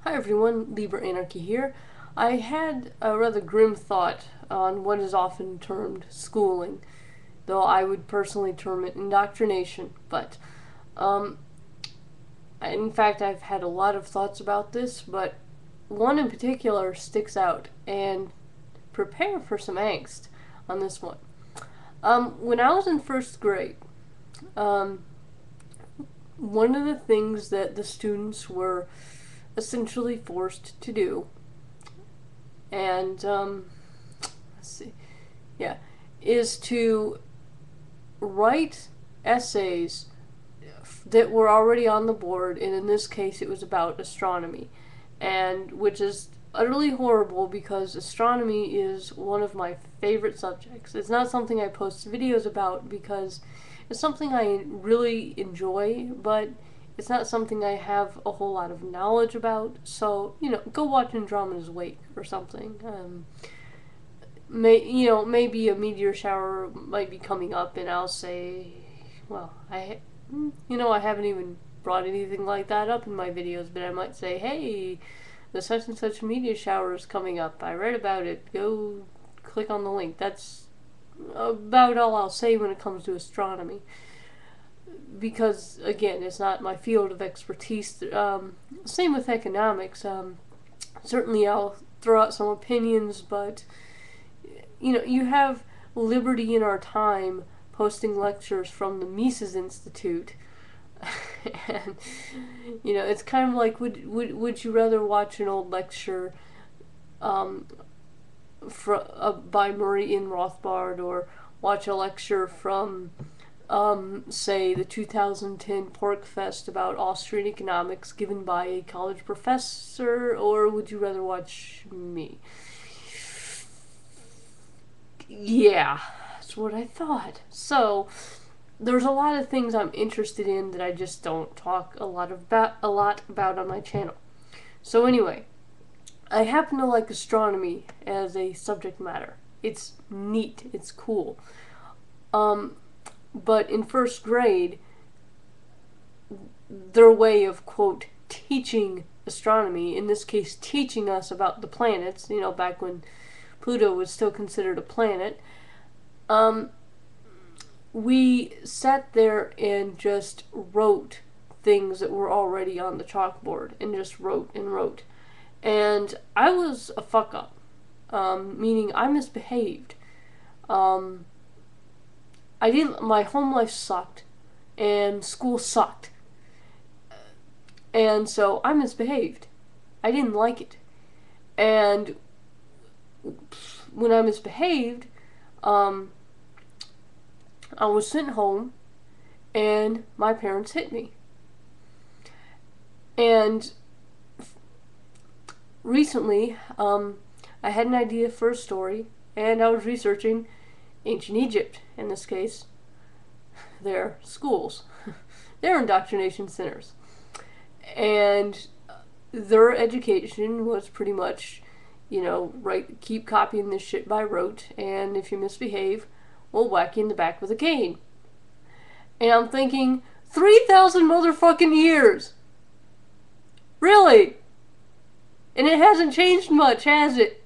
Hi everyone, LiberAnarchy here. I had a rather grim thought on what is often termed schooling, though I would personally term it indoctrination. But, um, in fact, I've had a lot of thoughts about this, but one in particular sticks out, and prepare for some angst on this one. When I was in first grade, um, one of the things that the students were essentially forced to do, and let's see, yeah, is to write essays that were already on the board, and in this case, it was about astronomy, and which is utterly horrible because astronomy is one of my favorite subjects. It's not something I post videos about because it's something I really enjoy, but it's not something I have a whole lot of knowledge about. So, go watch Andromeda's Wake or something. Maybe a meteor shower might be coming up, and I'll say, well, I haven't even brought anything like that up in my videos, but I might say, hey, the such and such meteor shower is coming up. I read about it. Go click on the link. That's about all I'll say when it comes to astronomy. Because, again, it's not my field of expertise. Same with economics. Certainly I'll throw out some opinions, but you have Liberty in Our Time posting lectures from the Mises Institute. And it's kind of like, would you rather watch an old lecture by Murray N. Rothbard, or watch a lecture from say the 2010 Pork Fest about Austrian economics given by a college professor, or would you rather watch me? Yeah, that's what I thought. So there's a lot of things I'm interested in that I just don't talk a lot about on my channel. So anyway, I happen to like astronomy as a subject matter. It's neat. It's cool. But in first grade, their way of, quote, teaching astronomy, in this case teaching us about the planets, back when Pluto was still considered a planet, we sat there and just wrote things that were already on the chalkboard, and just wrote and wrote. And I was a fuck up, meaning I misbehaved. My home life sucked, and school sucked. And so I misbehaved. I didn't like it. And when I misbehaved, I was sent home, and my parents hit me. And recently, I had an idea for a story, and I was researching ancient Egypt, in this case, their schools, their indoctrination centers. And their education was pretty much, keep copying this shit by rote, and if you misbehave, we'll whack you in the back with a cane. And I'm thinking, 3,000 motherfucking years! Really? And it hasn't changed much, has it?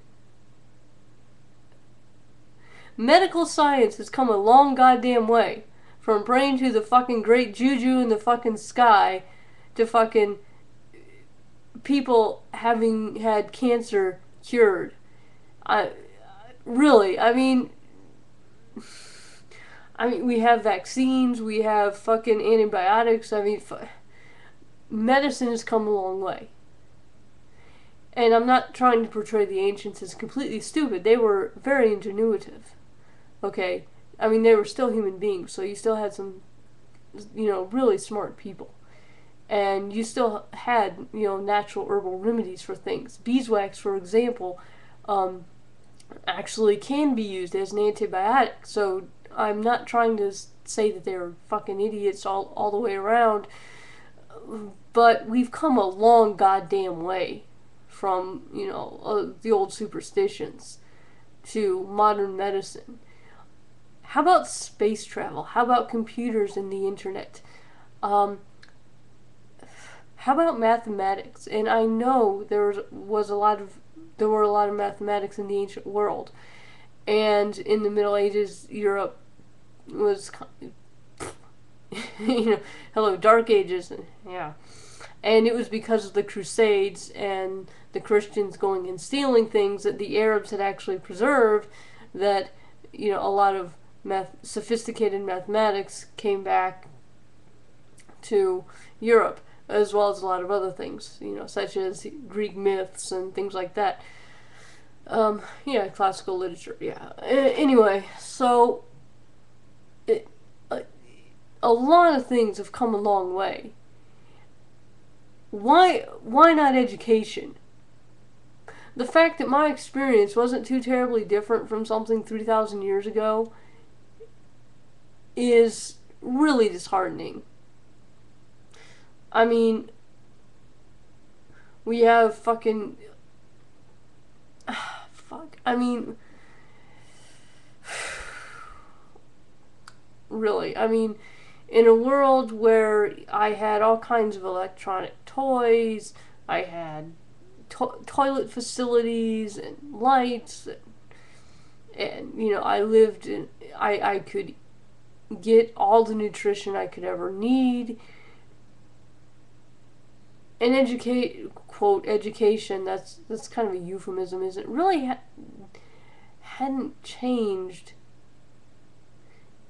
Medical science has come a long goddamn way. From praying to the fucking great juju in the fucking sky, to fucking people having had cancer cured. Really, I mean, we have vaccines, we have fucking antibiotics. Medicine has come a long way. And I'm not trying to portray the ancients as completely stupid. They were very ingenuitive. Okay? They were still human beings, so you still had some, really smart people. And you still had, natural herbal remedies for things. Beeswax, for example, actually can be used as an antibiotic. So I'm not trying to say that they're fucking idiots all the way around, but we've come a long goddamn way from, the old superstitions to modern medicine. How about space travel? How about computers and the internet? How about mathematics? And I know there were a lot of mathematics in the ancient world, and in the Middle Ages, Europe was, hello, Dark Ages, yeah. And it was because of the Crusades and the Christians going and stealing things that the Arabs had actually preserved, that, a lot of sophisticated mathematics came back to Europe, as well as a lot of other things, such as Greek myths and things like that. Classical literature, yeah. Anyway, so it, a lot of things have come a long way. Why not education? The fact that my experience wasn't too terribly different from something 3,000 years ago is really disheartening. I mean, we have fucking... fuck. I mean... really. I mean, in a world where I had all kinds of electronic toys, I had toilet facilities and lights, and I lived in... I could get all the nutrition I could ever need. And education, that's kind of a euphemism, isn't it? Really hadn't changed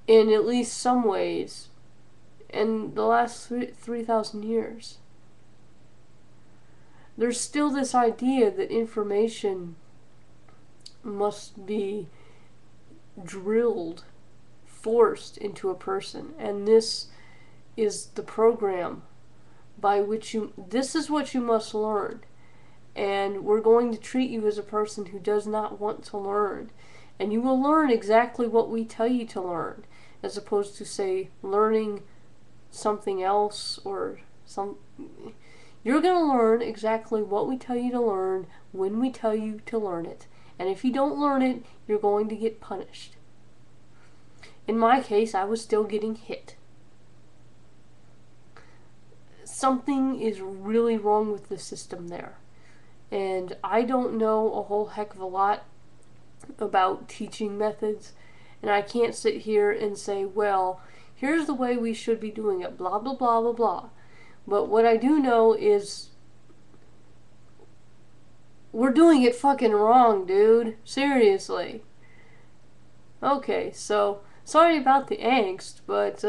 in at least some ways in the last 3,000 years. There's still this idea that information must be drilled, forced into a person, and this is the program by which this is what you must learn, and we're going to treat you as a person who does not want to learn, and you will learn exactly what we tell you to learn, as opposed to, say, learning something else or some... You're going to learn exactly what we tell you to learn when we tell you to learn it, and if you don't learn it, you're going to get punished. In my case, I was still getting hit. Something is really wrong with the system there. And I don't know a whole heck of a lot about teaching methods, and I can't sit here and say, well, here's the way we should be doing it, blah, blah, blah, blah, blah. But what I do know is we're doing it fucking wrong, dude. Seriously. Okay, so sorry about the angst, but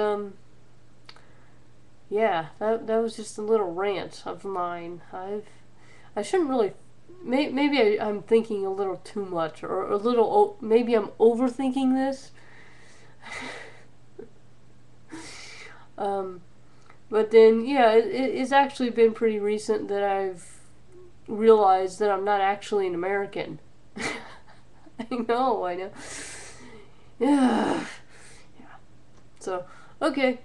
yeah, that was just a little rant of mine. I shouldn't really... Maybe I'm thinking a little too much, or a little... Maybe I'm overthinking this. But then, yeah, it's actually been pretty recent that I've realized that I'm not actually an American. I know. Yeah. So, okay.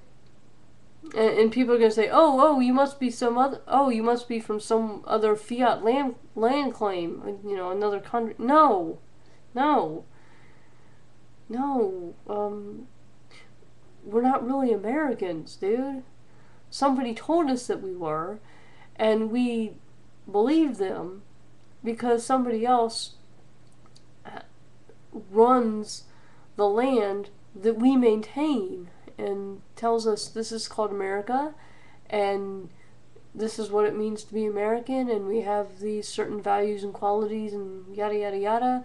And people are going to say, you must be you must be from some other fiat land claim, another country. No. We're not really Americans, dude. Somebody told us that we were, and we believe them because somebody else runs the land that we maintain and tells us this is called America, and this is what it means to be American, and we have these certain values and qualities and yada yada yada.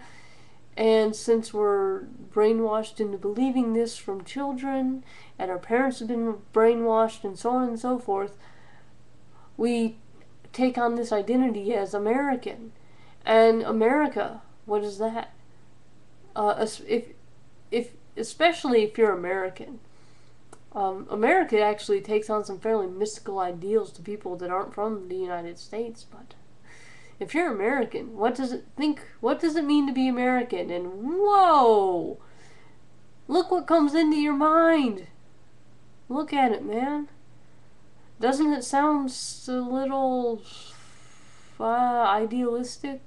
And since we're brainwashed into believing this from children, and our parents have been brainwashed, and so on and so forth, we take on this identity as American. And America, what is that? Especially if you're American, America actually takes on some fairly mystical ideals to people that aren't from the United States. But if you're American, what does it mean to be American? And whoa, look what comes into your mind. Look at it, man. Doesn't it sound a little idealistic?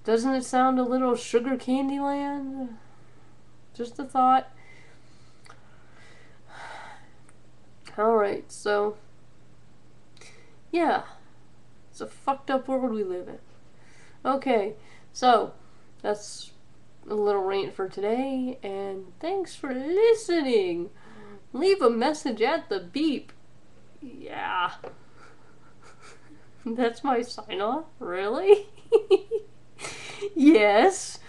Doesn't it sound a little sugar candy land? Just a thought. Alright, so Yeah, it's a fucked up world we live in. Okay, so that's a little rant for today, and thanks for listening. Leave a message at the beep. Yeah. That's my sign off? Really? Yes.